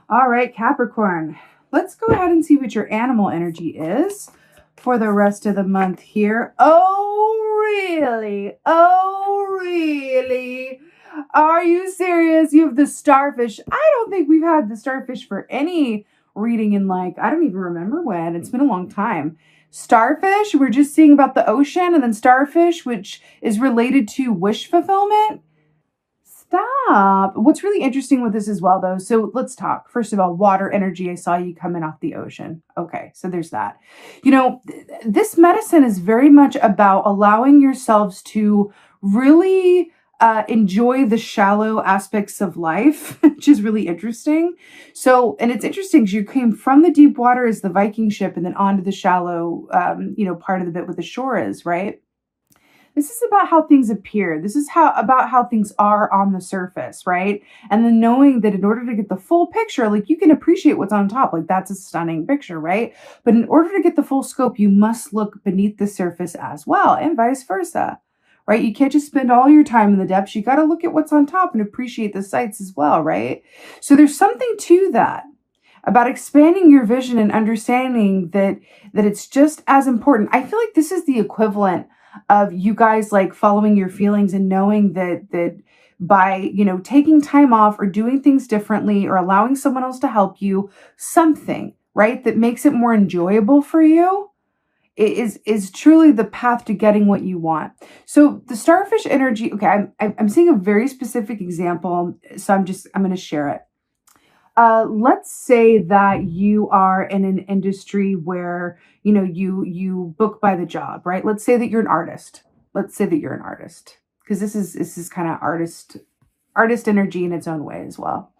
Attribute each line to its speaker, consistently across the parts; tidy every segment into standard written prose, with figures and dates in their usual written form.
Speaker 1: All right, Capricorn. Let's go ahead and see what your animal energy is for the rest of the month here. Oh, really? Oh, really? Are you serious? You have the starfish. I don't think we've had the starfish for any reading in I don't even remember when. It's been a long time. Starfish, we're just seeing about the ocean, and then starfish, which is related to wish fulfillment. Stop. What's really interesting with this as well, though, so let's talk. First of all, water energy. I saw you coming off the ocean. Okay, so there's that. This medicine is very much about allowing yourselves to really enjoy the shallow aspects of life, which is really interesting. So, and it's interesting because you came from the deep water as the Viking ship and then onto the shallow, part of the bit with the shore is, right? This is about how things appear. This is about how things are on the surface, right? And then knowing that in order to get the full picture, you can appreciate what's on top. That's a stunning picture, right? But in order to get the full scope, you must look beneath the surface as well, and vice versa, right? You can't just spend all your time in the depths. You got to look at what's on top and appreciate the sights as well, right? So there's something to that about expanding your vision and understanding that it's just as important. I feel like this is the equivalent of you guys following your feelings and knowing that by taking time off or doing things differently or allowing someone else to help you, something right that makes it more enjoyable for you is truly the path to getting what you want. So the starfish energy, okay, I'm seeing a very specific example, so I'm going to share it. Let's say that you are in an industry where, you book by the job, right? Let's say that you're an artist. Because this is kind of artist energy in its own way as well.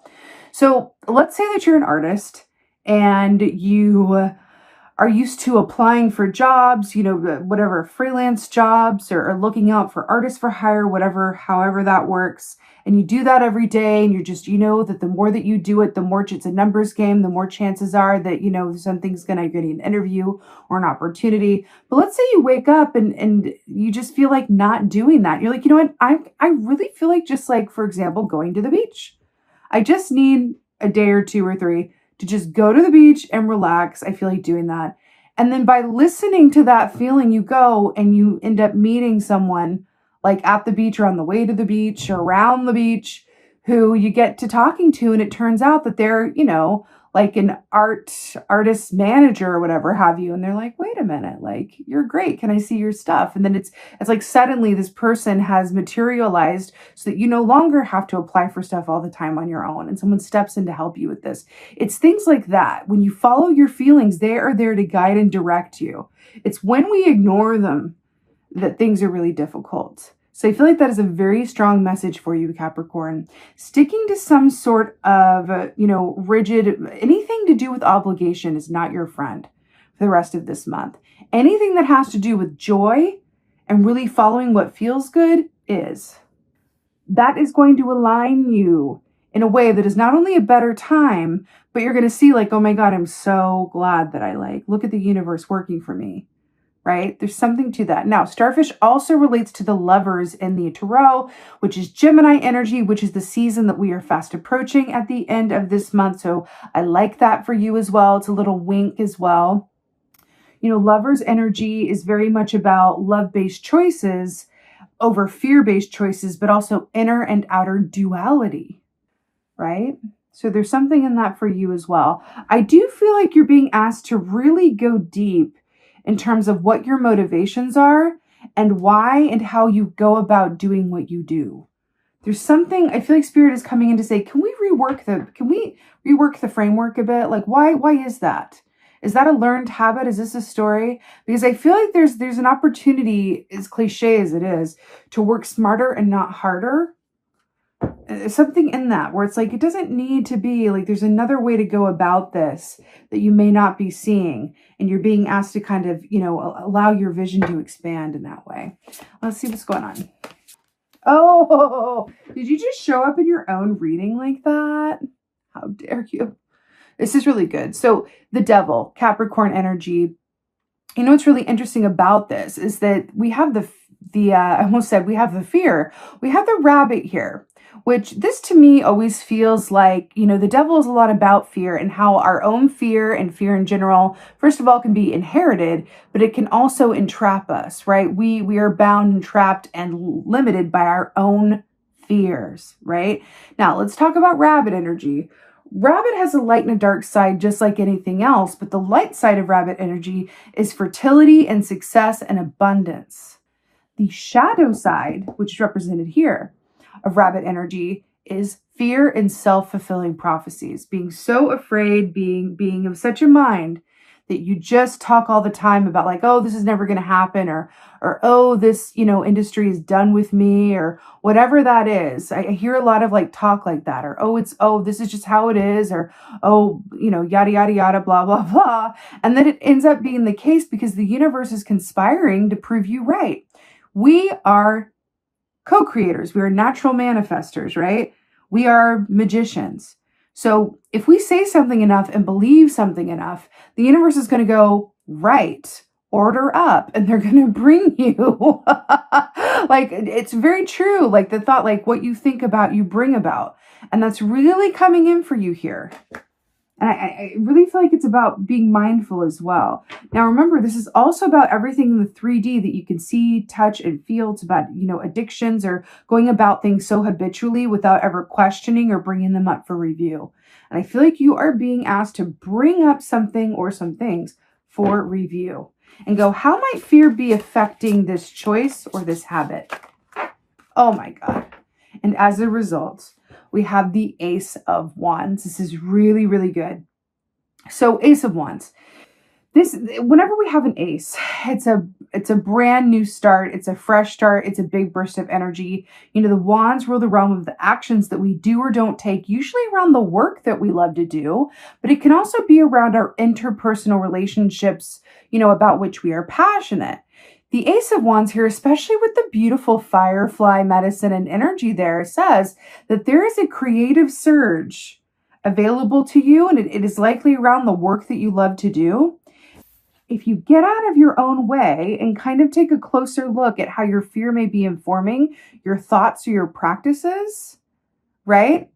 Speaker 1: So let's say that you're an artist and you are used to applying for jobs, whatever freelance jobs or looking out for artists for hire, however that works. And you do that every day, and you're just, that the more that you do it, the more it's a numbers game, the more chances are that, something's going to get an interview or an opportunity. But let's say you wake up and you just feel like not doing that. You're like, you know what? I really feel like just for example, going to the beach. I just need a day or two or three to just go to the beach and relax. I feel like doing that. And then by listening to that feeling, you go and you end up meeting someone at the beach or on the way to the beach or around the beach who you get to talking to. And it turns out that they're, an artist manager or whatever have you. And they're like, wait a minute, you're great. Can I see your stuff? And then it's suddenly this person has materialized so that you no longer have to apply for stuff all the time on your own. And someone steps in to help you with this. It's things like that. When you follow your feelings, they are there to guide and direct you. It's when we ignore them that things are really difficult. So I feel like that is a very strong message for you, Capricorn. Sticking to some sort of, rigid, anything to do with obligation is not your friend for the rest of this month. Anything that has to do with joy and really following what feels good is. That is going to align you in a way that is not only a better time, but you're going to see oh my God, I'm so glad that I look at the universe working for me. Right? There's something to that. Now, starfish also relates to the lovers in the tarot, which is Gemini energy, which is the season that we are fast approaching at the end of this month. So I like that for you as well. It's a little wink as well. Lovers energy is very much about love-based choices over fear-based choices, but also inner and outer duality, right? So there's something in that for you as well. I do feel like you're being asked to really go deep in terms of what your motivations are and why and how you go about doing what you do. There's something, I feel like Spirit is coming in to say, can we rework the framework a bit? Why is that? Is that a learned habit? Is this a story? Because I feel like there's an opportunity, as cliche as it is, to work smarter and not harder. Something in that where it's it doesn't need to be there's another way to go about this that you may not be seeing, and you're being asked to kind of allow your vision to expand in that way. Let's see what's going on. Oh, did you just show up in your own reading like that? How dare you? This is really good. So the devil, Capricorn energy. What's really interesting about this is that we have I almost said we have the fear. We have the rabbit here, which this to me always feels like, the devil is a lot about fear and how our own fear and fear in general, first of all, can be inherited, but it can also entrap us, right? We are bound and trapped and limited by our own fears, right? Now let's talk about rabbit energy. Rabbit has a light and a dark side just like anything else, but the light side of rabbit energy is fertility and success and abundance. The shadow side, which is represented here, of rabbit energy is fear and self-fulfilling prophecies, being so afraid, being of such a mind that you just talk all the time about like, oh, this is never going to happen, or oh, this, industry is done with me, or whatever that is. I hear a lot of like talk like that, or oh, this is just how it is, or oh, yada, yada, yada, blah, blah, blah. And then it ends up being the case because the universe is conspiring to prove you right. We are co-creators. We are natural manifestors, right? We are magicians. So if we say something enough and believe something enough, the universe is going to go, right, order up, and they're going to bring you. Like, it's very true. Like the thought, like what you think about, you bring about. And that's really coming in for you here. And I really feel like it's about being mindful as well. Now, remember, this is also about everything in the 3D that you can see, touch, and feel. It's about, addictions or going about things so habitually without ever questioning or bringing them up for review. And I feel like you are being asked to bring up something or some things for review and go, how might fear be affecting this choice or this habit? Oh my God. And as a result, we have the Ace of Wands. This is really, really good. So Ace of Wands. Whenever we have an ace, it's a brand new start. It's a fresh start. It's a big burst of energy. The wands rule the realm of the actions that we do or don't take, usually around the work that we love to do, but it can also be around our interpersonal relationships, about which we are passionate. The Ace of Wands here, especially with the beautiful firefly medicine and energy there, says that there is a creative surge available to you, and it is likely around the work that you love to do. If you get out of your own way and kind of take a closer look at how your fear may be informing your thoughts or your practices, right?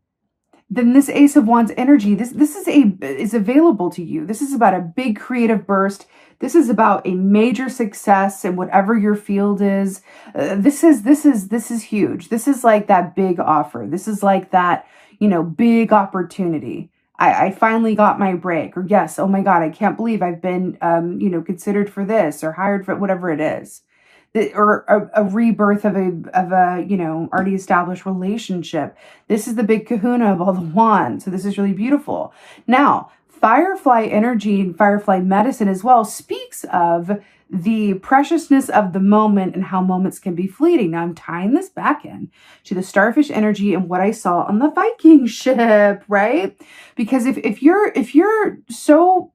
Speaker 1: Then this Ace of Wands energy, this is available to you. This is about a big creative burst. This is about a major success in whatever your field is. This is huge. This is like that big offer. This is like that, big opportunity. I finally got my break, or yes, oh my God, I can't believe I've been, considered for this or hired for whatever it is. Or a rebirth of a already established relationship. This is the big kahuna of all the wands. So this is really beautiful. Now, firefly energy and firefly medicine as well speaks of the preciousness of the moment and how moments can be fleeting. Now I'm tying this back in to the starfish energy and what I saw on the Viking ship, right? Because if you're so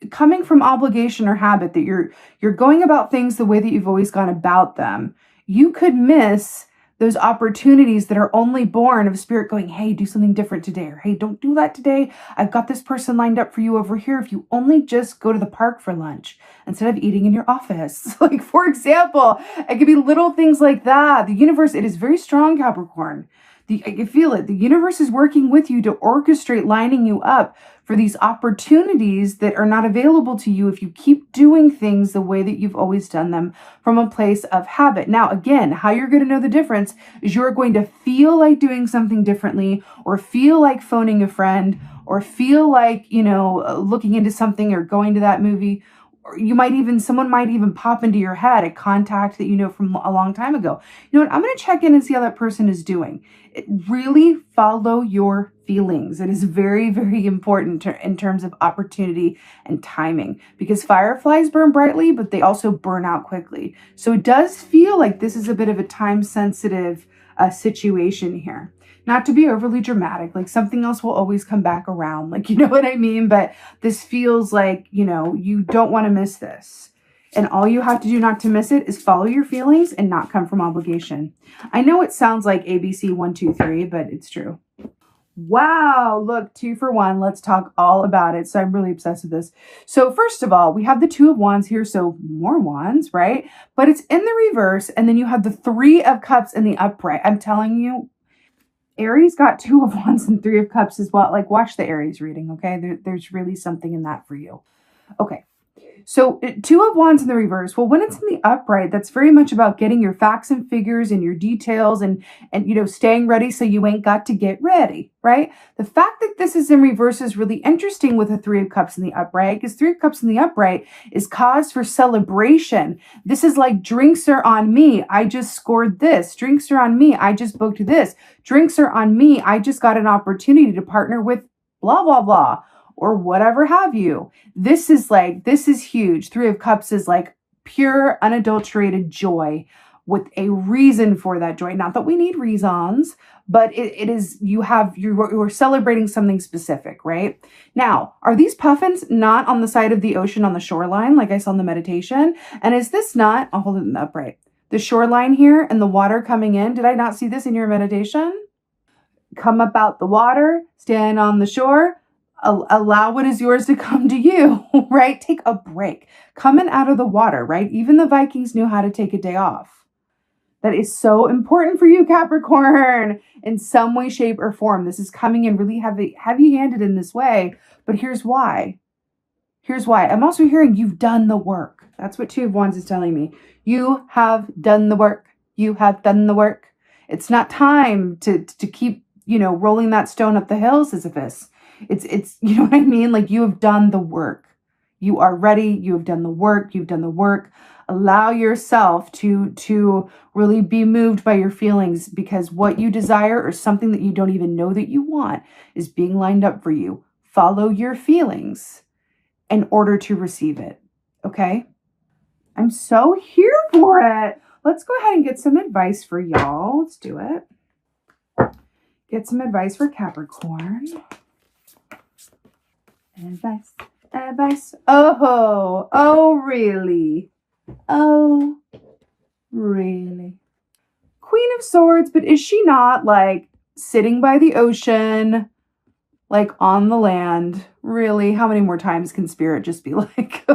Speaker 1: coming from obligation or habit that you're going about things the way that you've always gone about them, you could miss those opportunities that are only born of spirit going, hey, do something different today, or hey, don't do that today. I've got this person lined up for you over here. If you only just go to the park for lunch instead of eating in your office. Like, for example, it could be little things like that. The universe, it is very strong, Capricorn. I can feel it. The universe is working with you to orchestrate, lining you up for these opportunities that are not available to you if you keep doing things the way that you've always done them from a place of habit. Now, again, how you're going to know the difference is you're going to feel like doing something differently, or feel like phoning a friend, or feel like, looking into something or going to that movie. Or someone might even pop into your head, a contact that you know from a long time ago. You know what? I'm going to check in and see how that person is doing. Really follow your feelings. It is very, very important in terms of opportunity and timing, because fireflies burn brightly, but they also burn out quickly. So it does feel like this is a bit of a time-sensitive situation here. Not to be overly dramatic, like something else will always come back around, like, you know what I mean? But this feels like, you don't want to miss this. And all you have to do not to miss it is follow your feelings and not come from obligation. I know it sounds like ABC 1, 2, 3, but it's true. Wow, look, 2 for 1. Let's talk all about it. So I'm really obsessed with this. So first of all, we have the 2 of Wands here, so more wands, right? But it's in the reverse, and then you have the 3 of Cups in the upright. I'm telling you, Aries got 2 of Wands and 3 of Cups as well. Like, watch the Aries reading, okay? There's really something in that for you. Okay. So 2 of Wands in the reverse. Well, when it's in the upright, that's very much about getting your facts and figures and your details and staying ready so you ain't got to get ready, right? The fact that this is in reverse is really interesting with a 3 of Cups in the upright, because 3 of Cups in the upright is cause for celebration. This is like, drinks are on me. I just scored this. Drinks are on me. I just booked this. Drinks are on me. I just got an opportunity to partner with blah, blah, blah, or whatever have you. This is huge. 3 of Cups is like pure, unadulterated joy with a reason for that joy. Not that we need reasons, but it is, you're celebrating something specific, right? Now, are these puffins not on the side of the ocean on the shoreline, like I saw in the meditation? And is this not, I'll hold it in the upright, the shoreline here and the water coming in? Did I not see this in your meditation? Come up out the water, stand on the shore, allow what is yours to come to you, right? Take a break. Coming out of the water, right? Even the Vikings knew how to take a day off. That is so important for you, Capricorn, in some way, shape, or form. This is coming in really heavy-handed in this way, but here's why. Here's why. I'm also hearing you've done the work. That's what 2 of Wands is telling me. You have done the work. You have done the work. It's not time to keep, rolling that stone up the hill, Sisyphus. It's you know what I mean? Like, you have done the work. You are ready. You have done the work. You've done the work. Allow yourself to really be moved by your feelings, because what you desire, or something that you don't even know that you want, is being lined up for you. Follow your feelings in order to receive it. Okay? I'm so here for it. Let's go ahead and get some advice for y'all. Let's do it. Get some advice for Capricorn. Advice. Oh, really? Oh, really? Queen of Swords, but is she not like sitting by the ocean, like on the land? Really? How many more times can Spirit just be like,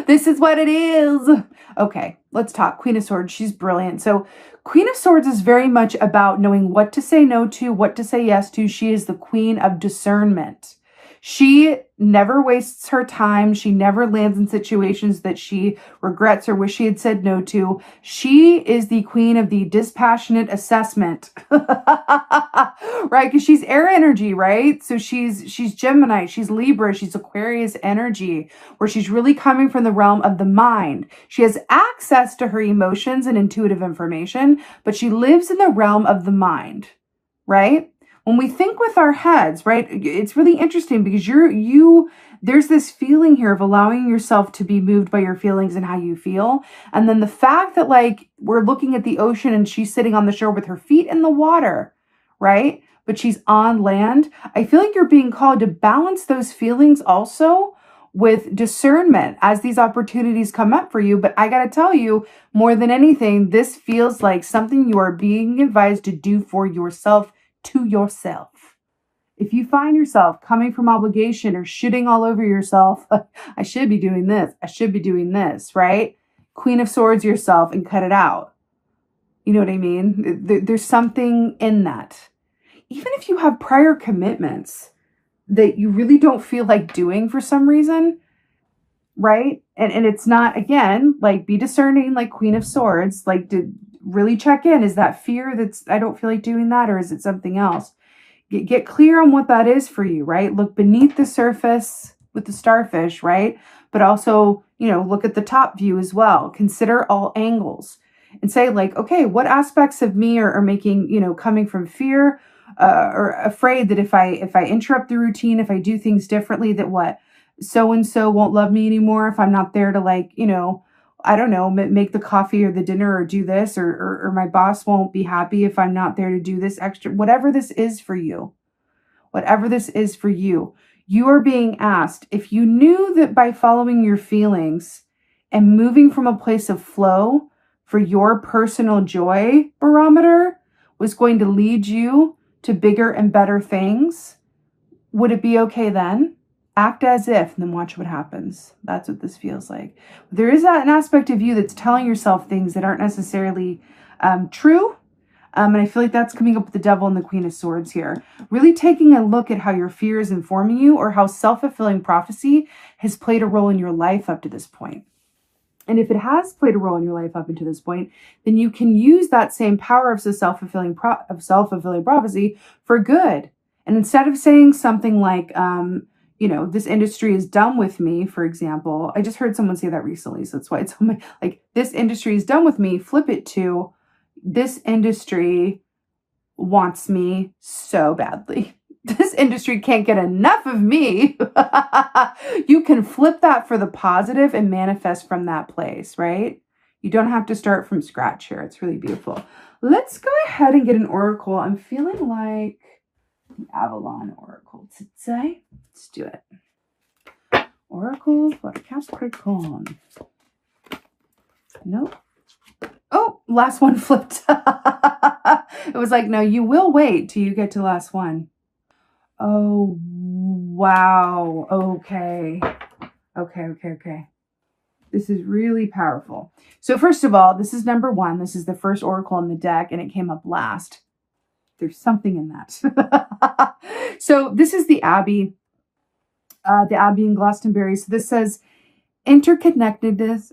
Speaker 1: this is what it is? Okay, let's talk. Queen of Swords, she's brilliant. So Queen of Swords is very much about knowing what to say no to, what to say yes to. She is the queen of discernment. She never wastes her time. She never lands in situations that she regrets or wish she had said no to. She is the queen of the dispassionate assessment, right? Because she's air energy, right? So she's Gemini, she's Libra, she's Aquarius energy, where she's really coming from the realm of the mind. She has access to her emotions and intuitive information, but she lives in the realm of the mind, right? When we think with our heads, right, it's really interesting because there's this feeling here of allowing yourself to be moved by your feelings and how you feel. And then the fact that, like, we're looking at the ocean and she's sitting on the shore with her feet in the water, right? But she's on land. I feel like you're being called to balance those feelings also with discernment as these opportunities come up for you. But I got to tell you, more than anything, this feels like something you are being advised to do for yourself, to yourself. If you find yourself coming from obligation or shitting all over yourself, I should be doing this, I should be doing this, right? Queen of Swords yourself and cut it out. You know what I mean? There's something in that. Even if you have prior commitments that you really don't feel like doing for some reason, right? And it's not, again, like, be discerning, like Queen of Swords, like, to really check in. Is that fear that's, I don't feel like doing that, or is it something else? Get clear on what that is for you, right? Look beneath the surface with the starfish, right? But also, look at the top view as well. Consider all angles and say, like, okay, what aspects of me are making, coming from fear or afraid that if I interrupt the routine, if I do things differently, that what? So-and-so won't love me anymore if I'm not there to, like, I don't know, make the coffee or the dinner or do this, or my boss won't be happy if I'm not there to do this extra, whatever this is for you, you are being asked, if you knew that by following your feelings and moving from a place of flow for your personal joy barometer was going to lead you to bigger and better things, would it be okay then? Act as if, and then watch what happens. That's what this feels like. There is an aspect of you that's telling yourself things that aren't necessarily true. And I feel like that's coming up with the Devil and the Queen of Swords here. Really taking a look at how your fear is informing you, or how self-fulfilling prophecy has played a role in your life up to this point. And if it has played a role in your life up until this point, then you can use that same power of self-fulfilling prophecy for good. And instead of saying something like, this industry is done with me, for example, I just heard someone say that recently, so that's why it's on my, like, this industry is done with me, flip it to, this industry wants me so badly. This industry can't get enough of me. You can flip that for the positive and manifest from that place, right? You don't have to start from scratch here. It's really beautiful. Let's go ahead and get an oracle. I'm feeling like the Avalon oracle today. Let's do it. Oracle for Capricorn. Nope. Oh, last one flipped. It was like, no, you will wait till you get to the last one. Oh, wow. Okay. Okay. This is really powerful. So first of all, this is number 1. This is the first oracle in the deck, and it came up last. There's something in that. So this is the Abbey in Glastonbury. So this says interconnectedness,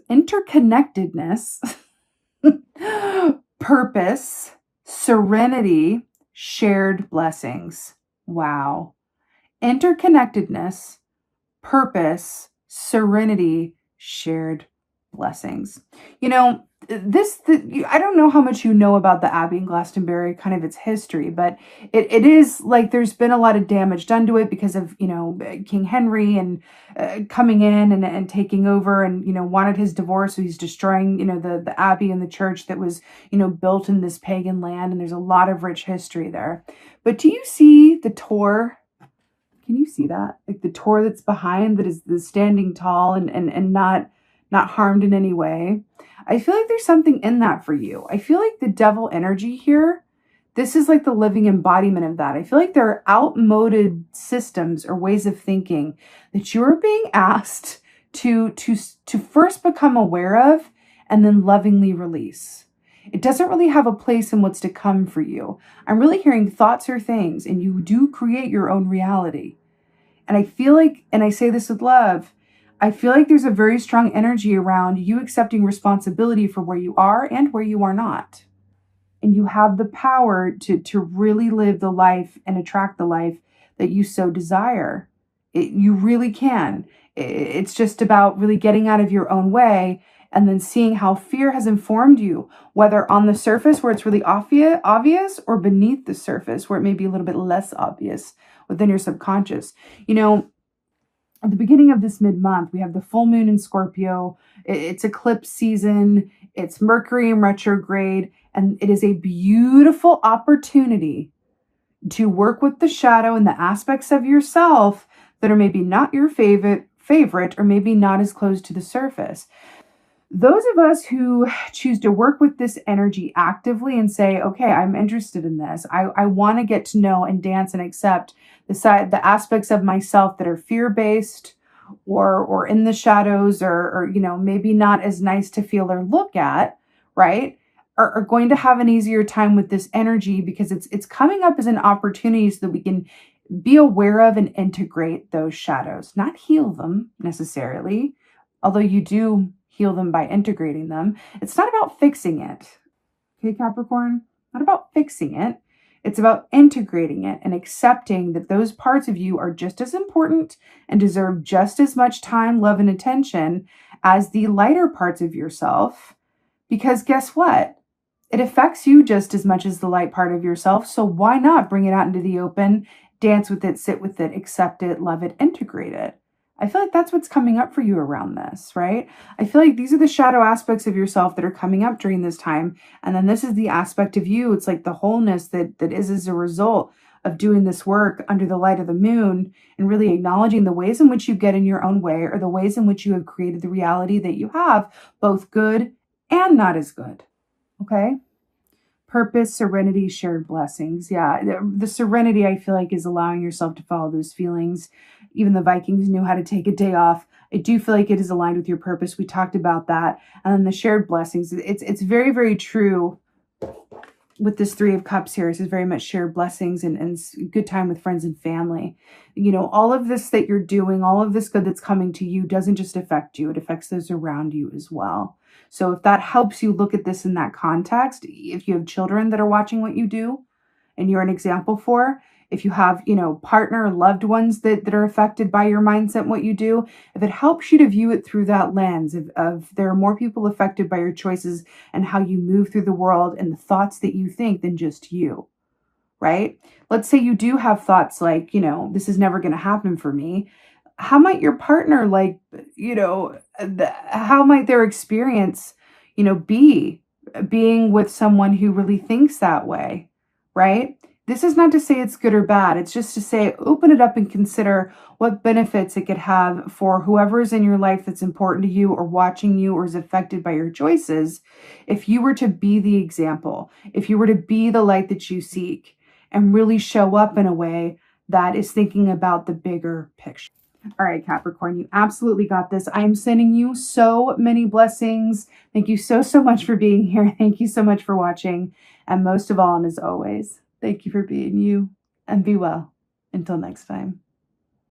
Speaker 1: purpose, serenity, shared blessings. Wow. Interconnectedness, purpose, serenity, shared blessings. You know, I don't know how much you know about the Abbey in Glastonbury, kind of its history, but it is like there's been a lot of damage done to it because of, King Henry and coming in and taking over and, wanted his divorce. So he's destroying, the Abbey and the church that was, built in this pagan land. And there's a lot of rich history there. But do you see the Tor? Can you see that? Like the Tor that's behind, that is standing tall and not harmed in any way. I feel like there's something in that for you. I feel like the devil energy here, this is like the living embodiment of that. I feel like there are outmoded systems or ways of thinking that you're being asked to first become aware of and then lovingly release. It doesn't really have a place in what's to come for you. I'm really hearing thoughts are things, and you do create your own reality. And I feel like, and I say this with love, I feel like there's a very strong energy around you accepting responsibility for where you are and where you are not. And you have the power to really live the life and attract the life that you so desire. You really can. It's just about really getting out of your own way and then seeing how fear has informed you, whether on the surface where it's really obvious or beneath the surface where it may be a little bit less obvious within your subconscious. At the beginning of this mid-month, we have the full moon in Scorpio. It's eclipse season. It's Mercury in retrograde. And it is a beautiful opportunity to work with the shadow and the aspects of yourself that are maybe not your favorite or maybe not as close to the surface. Those of us who choose to work with this energy actively and say, okay, I'm interested in this. I want to get to know and dance and accept the aspects of myself that are fear-based or in the shadows or maybe not as nice to feel or look at, right? Are going to have an easier time with this energy because it's coming up as an opportunity so that we can be aware of and integrate those shadows, not heal them necessarily, although you do heal them by integrating them. It's not about fixing it. Okay, Capricorn? Not about fixing it. It's about integrating it and accepting that those parts of you are just as important and deserve just as much time, love, and attention as the lighter parts of yourself. Because guess what? It affects you just as much as the light part of yourself. So why not bring it out into the open, dance with it, sit with it, accept it, love it, integrate it? I feel like that's what's coming up for you around this, right? I feel like these are the shadow aspects of yourself that are coming up during this time. And then this is the aspect of you. It's like the wholeness that is as a result of doing this work under the light of the moon and really acknowledging the ways in which you get in your own way or the ways in which you have created the reality that you have, both good and not as good. Okay? Purpose, serenity, shared blessings. Yeah, the serenity, I feel like, is allowing yourself to follow those feelings. Even the Vikings knew how to take a day off. I do feel like it is aligned with your purpose. We talked about that. And then the shared blessings. It's very, very true with this Three of Cups here. This is very much shared blessings and good time with friends and family. You know, all of this that you're doing, all of this good that's coming to you doesn't just affect you. It affects those around you as well. So if that helps you look at this in that context, if you have children that are watching what you do and you're an example for, if you have, you know, partner, loved ones that are affected by your mindset and what you do, if it helps you to view it through that lens of there are more people affected by your choices and how you move through the world and the thoughts that you think than just you, right? Let's say you do have thoughts like, you know, this is never going to happen for me. How might your partner, like, you know, how might their experience, you know, be being with someone who really thinks that way, right? This is not to say it's good or bad. It's just to say, open it up and consider what benefits it could have for whoever is in your life that's important to you or watching you or is affected by your choices. If you were to be the example, if you were to be the light that you seek and really show up in a way that is thinking about the bigger picture. All right, Capricorn, you absolutely got this. I'm sending you so many blessings. Thank you so, so much for being here. Thank you so much for watching. And most of all, and as always, thank you for being you, and be well. Until next time.